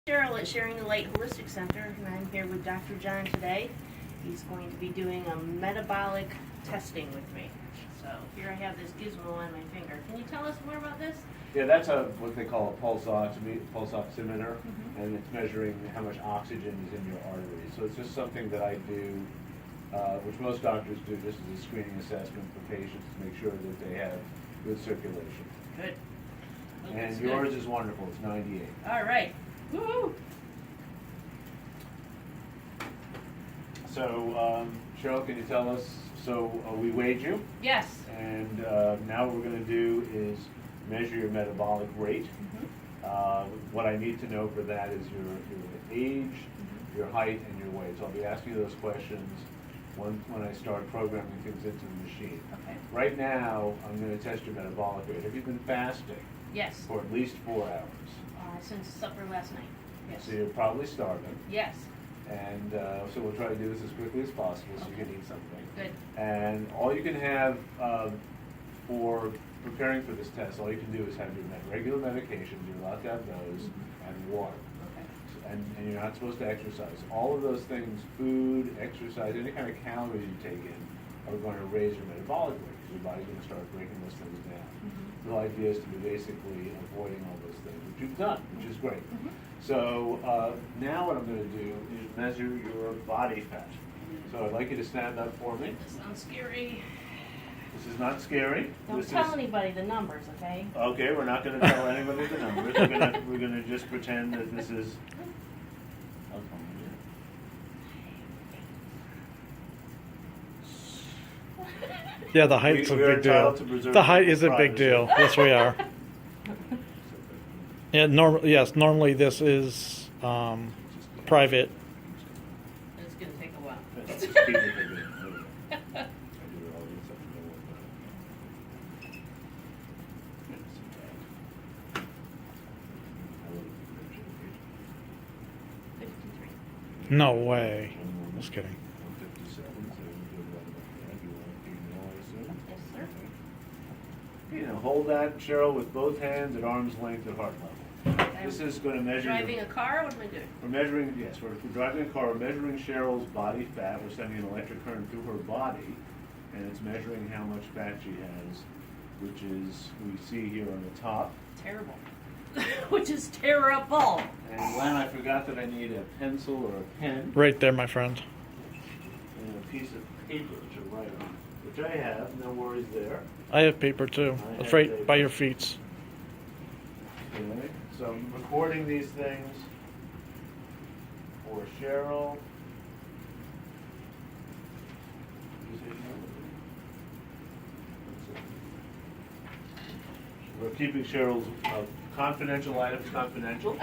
Cheryl at Sharing the Light Holistic Center, and I'm here with Dr. Jon today. He's going to be doing a metabolic testing with me. So here I have this gizmo on my finger. Can you tell us more about this? Yeah, that's what they call a pulse oximeter, and it's measuring how much oxygen is in your arteries. So it's just something that I do, which most doctors do, just as a screening assessment for patients to make sure that they have good circulation. Good. Well, And that's yours good. is wonderful. It's 98. All right. Woo-hoo. So, Cheryl, can you tell us? So we weighed you, Yes. and now what we're going to do is measure your metabolic rate. What I need to know for that is your age, your height, and your weight. So I'll be asking you those questions when I start programming things into the machine. Okay. Right now, I'm going to test your metabolic rate. Have you been fasting Yes. for at least 4 hours? Since supper last night. Yes. So you're probably starving. Yes. And so we'll try to do this as quickly as possible so you can eat something. Good. And all you can have for preparing for this test, all you can do is have your regular medications, you're allowed to have those, and water. Okay. And you're not supposed to exercise. All of those things, food, exercise, any kind of calories you take in, are going to raise your metabolic rate, because your body's going to start breaking those things down. The whole idea is to be basically avoiding all those things, which you've done, which is great. So now what I'm going to do is measure your body fat. So I'd like you to stand up for me. This sounds scary. This is not scary. Don't This tell is, anybody the numbers, okay? okay, we're not going to tell anybody the numbers. We're going to just pretend that this is. Yeah, the height's a We are big deal. entitled to preserve The height is a privacy. big deal. Yes, we are. And normally this is private. It's going to take a while. Just keep it for a bit. I do it all the time, don't worry about it. I love it. 53. No way. Just kidding. 157, so you feel right about that. You want to keep it all, I assume? Yes, sir. You know, hold that, Cheryl, with both hands at arm's length at heart level. This is going to measure. Driving a car? What am I doing? We're measuring, yes, we're driving a car, we're measuring Cheryl's body fat, we're sending an electric current through her body, and it's measuring how much fat she has, which is, we see here on the top. Terrible. Which is terrible. And Len, I forgot that I need a pencil or a pen Right there, my friend. and a piece of paper to write on, which I have, no worries there. I have paper too. I It's have right paper. by your feet. Okay, so I'm recording these things for Cheryl. We're keeping Cheryl's confidential items confidential.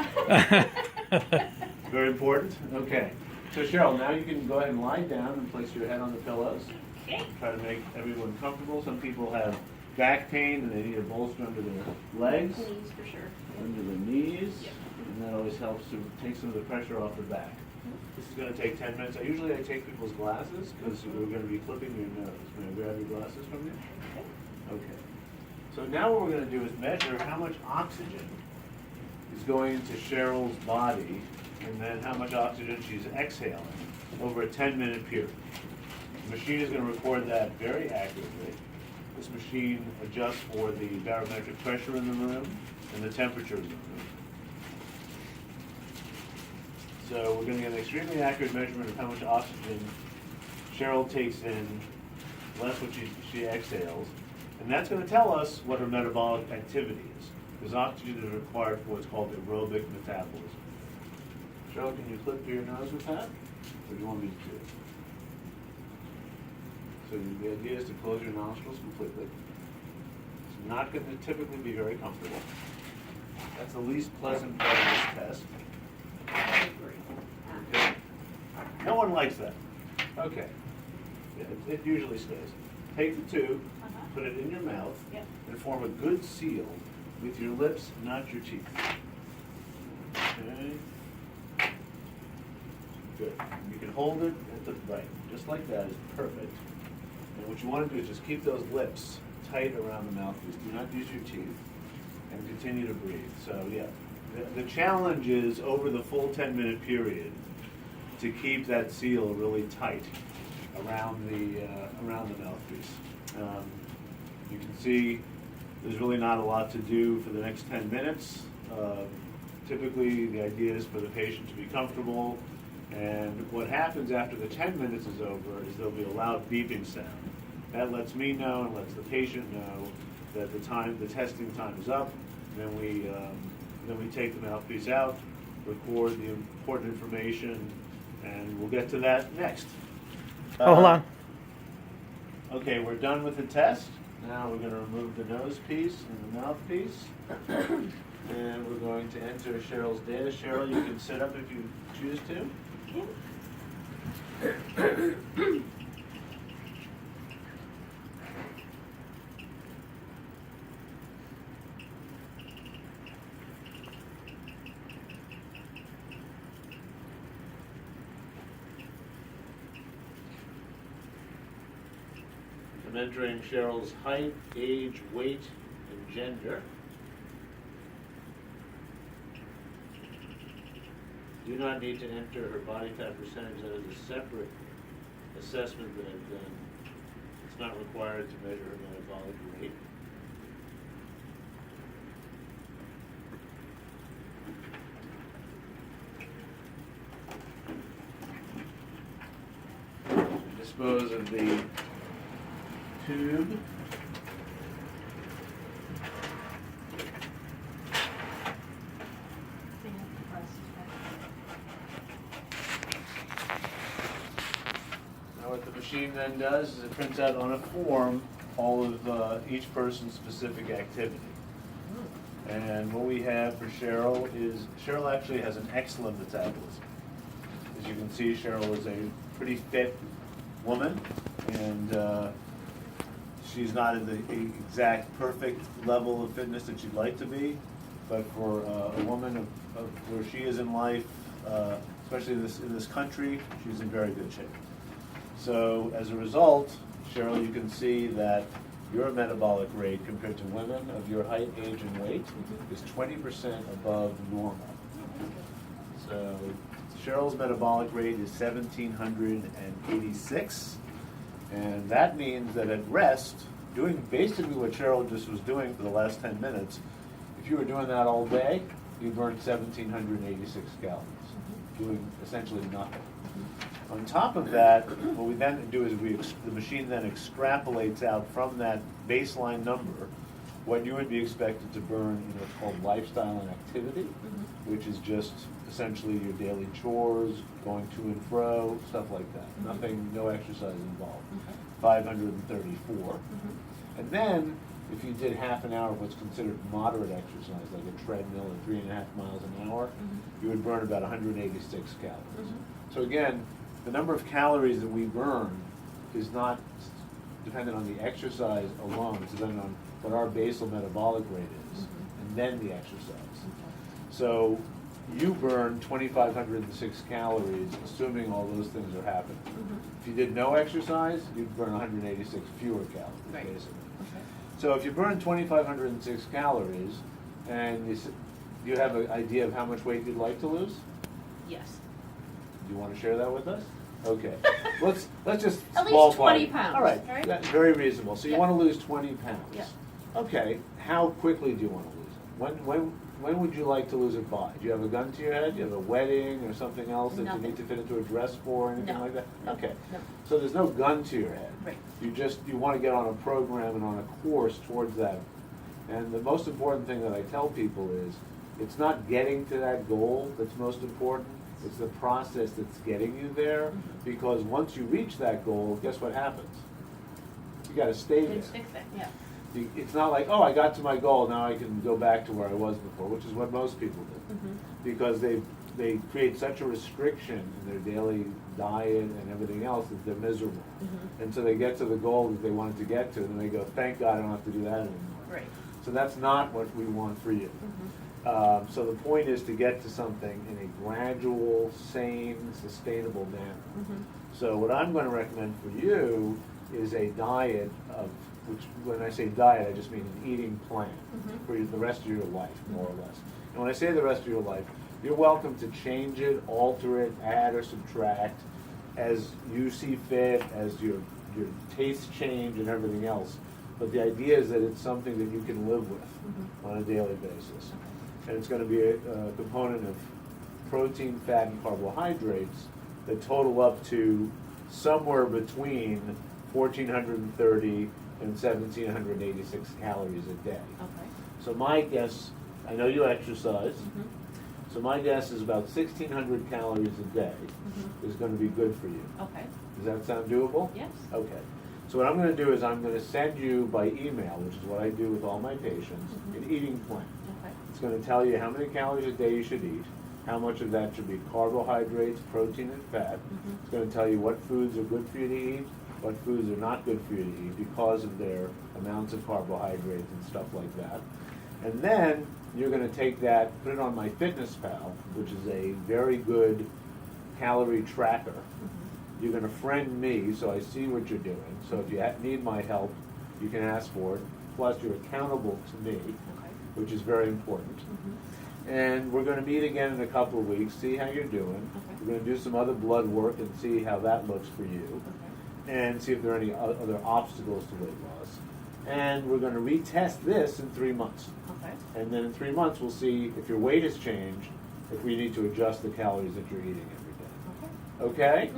Very important. Okay. So Cheryl, now you can go ahead and lie down and place your head on the pillows. Okay. Try to make everyone comfortable. Some people have back pain and they need a bolster under their legs, Knees for sure. under the knees, Yep. and that always helps to take some of the pressure off the back. This is going to take 10 minutes. Usually I take people's glasses because we're going to be clipping your nose. Can I grab your glasses from you? Okay. So now what we're going to do is measure how much oxygen is going into Cheryl's body and then how much oxygen she's exhaling over a 10-minute period. The machine is going to record that very accurately. This machine adjusts for the barometric pressure in the room and the temperature in the room. So we're going to get an extremely accurate measurement of how much oxygen Cheryl takes in, less what she exhales. And that's going to tell us what her metabolic activity is, because oxygen is required for what's called aerobic metabolism. Cheryl, can you clip through your nose with that? Or do you want me to do it? So the idea is to close your nostrils completely. It's not going to typically be very comfortable. That's the least pleasant part of this test. Okay. No one likes that. Okay. Yeah, it usually stays. Take the tube, put it in your mouth, Yep. and form a good seal with your lips, not your teeth. Okay. Good. You can hold it at the right, just like that is perfect. And what you want to do is just keep those lips tight around the mouthpiece. Do not use your teeth, and continue to breathe. So yeah, The challenge is over the full 10-minute period to keep that seal really tight around the mouthpiece. You can see there's really not a lot to do for the next 10 minutes. Typically, the idea is for the patient to be comfortable, and what happens after the 10 minutes is over is there'll be a loud beeping sound. That lets me know and lets the patient know that the testing time is up. Then we take the mouthpiece out, record the important information, and we'll get to that next. Oh, hold on. Okay, we're done with the test. Now we're going to remove the nose piece and the mouthpiece. And we're going to enter Cheryl's data. Cheryl, you can sit up if you choose to. I'm entering Cheryl's height, age, weight, and gender. Do not need to enter her body fat percentage. That is a separate assessment that I've done. It's not required to measure her metabolic rate. Dispose of the tube. Now what the machine then does is it prints out on a form all of each person's specific activity. And what we have for Cheryl is, Cheryl actually has an excellent metabolism. As you can see, Cheryl is a pretty fit woman, and she's not at the exact perfect level of fitness that she'd like to be, but for a woman of where she is in life, especially in this country, she's in very good shape. So as a result, Cheryl, you can see that your metabolic rate compared to women of your height, age, and weight is 20% above normal. So Cheryl's metabolic rate is 1,786, and that means that at rest, doing basically what Cheryl just was doing for the last 10 minutes, if you were doing that all day, you burned 1,786 calories, doing essentially nothing. On top of that, what we then do is the machine then extrapolates out from that baseline number what you would be expected to burn in what's called lifestyle and activity, which is just essentially your daily chores, going to and fro, stuff like that. Nothing, no exercise involved. 534. And then, if you did half an hour of what's considered moderate exercise, like a treadmill or 3.5 miles an hour, you would burn about 186 calories. So again, the number of calories that we burn is not dependent on the exercise alone. It's dependent on what our basal metabolic rate is, and then the exercise. So you burn 2,506 calories, assuming all those things are happening. If you did no exercise, you'd burn 186 fewer calories, basically. So if you burn 2,506 calories, and you have an idea of how much weight you'd like to lose? Yes. Do you want to share that with us? Okay. Let's just At least ballpark. 20 pounds. All right. Right? That's very reasonable. So you Yeah. want to lose 20 pounds. Yeah. Okay. How quickly do you want to lose it? When would you like to lose it by? Do you have a gun to your head? Do you have a wedding or something else that Nothing. you need to fit into a dress for or anything No. like that? No. Okay. No. So there's no gun to your head. Right. You want to get on a program and on a course towards that. And the most important thing that I tell people is it's not getting to that goal that's most important. It's the process that's getting you there, because once you reach that goal, guess what happens? You got to stay there. Didn't stick there, yeah. It's not like, oh, I got to my goal, now I can go back to where I was before, which is what most people do. Because they create such a restriction in their daily diet and everything else that they're miserable. And so they get to the goal that they wanted to get to, and they go, thank God I don't have to do that anymore. Right. So that's not what we want for you. So the point is to get to something in a gradual, sane, sustainable manner. So what I'm going to recommend for you is a diet of, which when I say diet, I just mean an eating plan for the rest of your life, more or less. And when I say the rest of your life, you're welcome to change it, alter it, add or subtract as you see fit, as your tastes change and everything else. But the idea is that it's something that you can live with on a daily basis. And it's going to be a component of protein, fat, and carbohydrates that total up to somewhere between 1,430 and 1,786 calories a day. Okay. So my guess, I know you exercise, so my guess is about 1,600 calories a day is going to be good for you. Okay. Does that sound doable? Yes. Okay. So what I'm going to do is I'm going to send you by email, which is what I do with all my patients, an eating plan. Okay. It's going to tell you how many calories a day you should eat, how much of that should be carbohydrates, protein, and fat. It's going to tell you what foods are good for you to eat, what foods are not good for you to eat because of their amounts of carbohydrates and stuff like that. And then you're going to take that, put it on my FitnessPal, which is a very good calorie tracker. You're going to friend me so I see what you're doing. So if you need my help, you can ask for it. Plus, you're accountable to me, Okay. which is very important. And we're going to meet again in a couple of weeks, see how you're doing. Okay. We're going to do some other blood work and see how that looks for you. Okay. And see if there are any other obstacles to weight loss. And we're going to retest this in 3 months. Okay. And then in 3 months, we'll see if your weight has changed, if we need to adjust the calories that you're eating every day. Okay?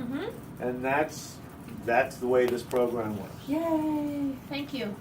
And that's the way this program works. Yay! Thank you.